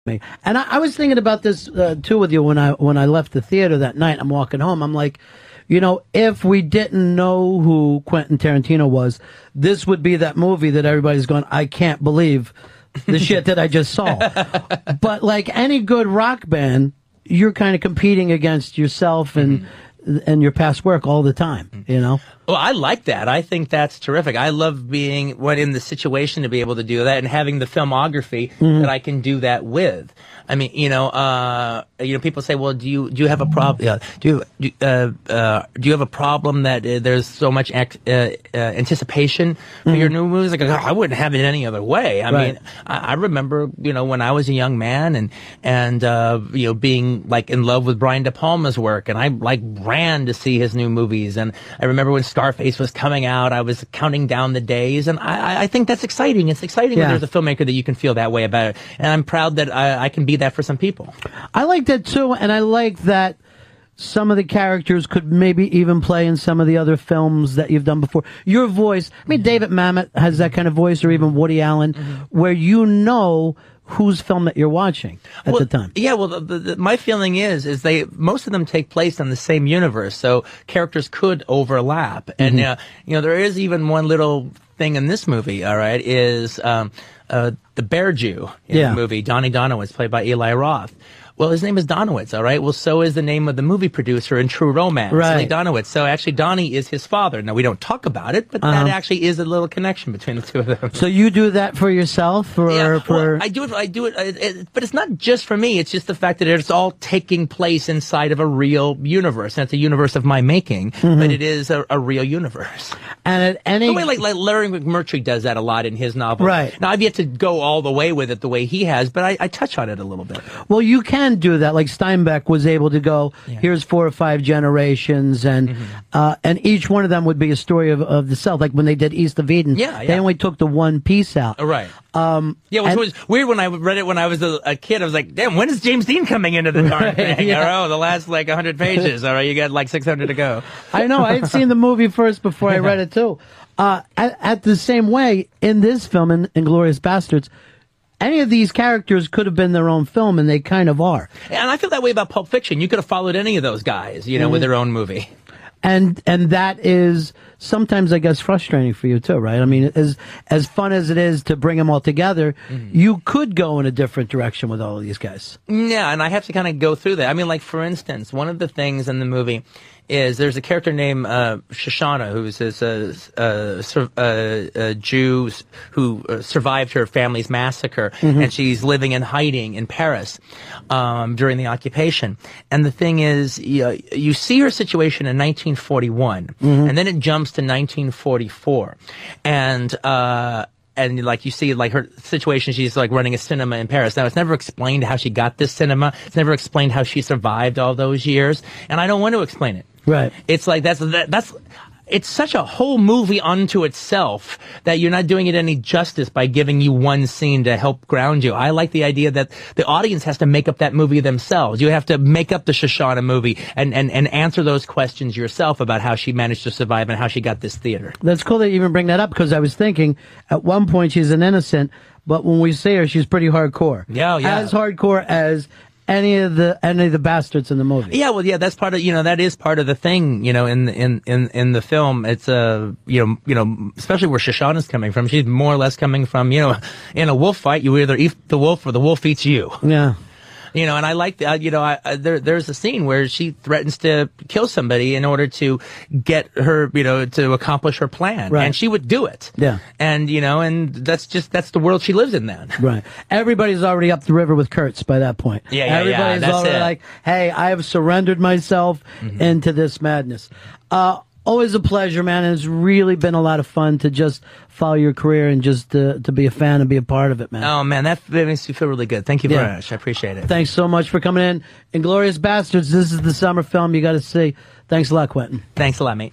me. And I was thinking about this too with you when I left the theater that night. I'm walking home. I'm like, you know, if we didn't know who Quentin Tarantino was, this would be that movie that everybody's going, I can't believe the shit that I just saw. But like any good rock band, you're kind of competing against yourself and your past work all the time, you know? Well, I like that. I think that's terrific. I love being in the situation to be able to do that and having the filmography that I can do that with. I mean, people say, well, do you have a problem? Do you have a problem that there's so much anticipation for your new movies? Like, I wouldn't have it any other way. I mean, I remember, when I was a young man and being like in love with Brian De Palma's work, and I like ran to see his new movies. And I remember when Scarface was coming out, I was counting down the days, and I think that's exciting. It's exciting when there's a filmmaker that you can feel that way about it, and I'm proud that I can be that for some people. I like that too, and I like that some of the characters could maybe even play in some of the other films that you've done before. Your voice, I mean, David Mamet has that kind of voice, or even Woody Allen, where you know whose film that you're watching at the time. Yeah, well, my feeling is most of them take place in the same universe, so characters could overlap. And, there is even one little thing in this movie, all right, is the Bear Jew in the movie, Donnie Donowitz, played by Eli Roth. Well, his name is Donowitz, all right? Well, so is the name of the movie producer in True Romance, Lee Donowitz. So actually, Donnie is his father. Now, we don't talk about it, but that actually is a little connection between the two of them. So you do that for yourself? Or well, I do it, but it's not just for me. It's just the fact that it's all taking place inside of a real universe. And it's a universe of my making, but it is a real universe. And at any... The way like Larry McMurtry does that a lot in his novels. Right. Now, I've yet to go all the way with it the way he has, but I touch on it a little bit. Well, you can do that. Like Steinbeck was able to go, here's 4 or 5 generations, and each one of them would be a story of the South. Like when they did East of Eden, they only took the one piece out. Right. Which was weird when I read it when I was a kid. I was like, damn, when is James Dean coming into the darn thing? The last like 100 pages. All right, you got like 600 to go. I know. I had seen the movie first before I read it too. At the same way, in this film, in Inglourious Basterds, any of these characters could have been their own film, and they kind of are. And I feel that way about Pulp Fiction. You could have followed any of those guys, with their own movie. And that is sometimes, I guess, frustrating for you too, right? I mean, as fun as it is to bring them all together, you could go in a different direction with all of these guys. Yeah, and I have to kind of go through that. I mean, like, for instance, one of the things in the movie is there's a character named Shoshana, who's a Jew who survived her family's massacre, and she's living in hiding in Paris during the occupation. And the thing is, you see her situation in 1941, and then it jumps to 1944, and like you see like her situation, she's like running a cinema in Paris. Now it's never explained how she got this cinema. It's never explained how she survived all those years, and I don't want to explain it. Right. It's like it's such a whole movie unto itself that you're not doing it any justice by giving you one scene to help ground you. I like the idea that the audience has to make up that movie themselves. You have to make up the Shoshana movie and answer those questions yourself about how she managed to survive and how she got this theater. That's cool that you even bring that up, because I was thinking at one point she's an innocent, but when we see her, she's pretty hardcore. Yeah. As hardcore as any of the bastards in the movie. Yeah, well, that's part of that is part of the thing, in the film. It's especially where Shoshana's coming from. She's more or less coming from, in a wolf fight, you either eat the wolf or the wolf eats you. Yeah. And I like there's a scene where she threatens to kill somebody in order to get her, to accomplish her plan. Right. And she would do it. Yeah. And, and that's the world she lives in then. Right. Everybody's already up the river with Kurtz by that point. Yeah, Everybody's already like, hey, I have surrendered myself into this madness. Always a pleasure, man. And it's really been a lot of fun to just follow your career and just to be a fan and be a part of it, man. Oh, man, that makes me feel really good. Thank you very much. I appreciate it. Thanks so much for coming in. Inglourious Basterds, this is the summer film you got to see. Thanks a lot, Quentin. Thanks a lot, mate.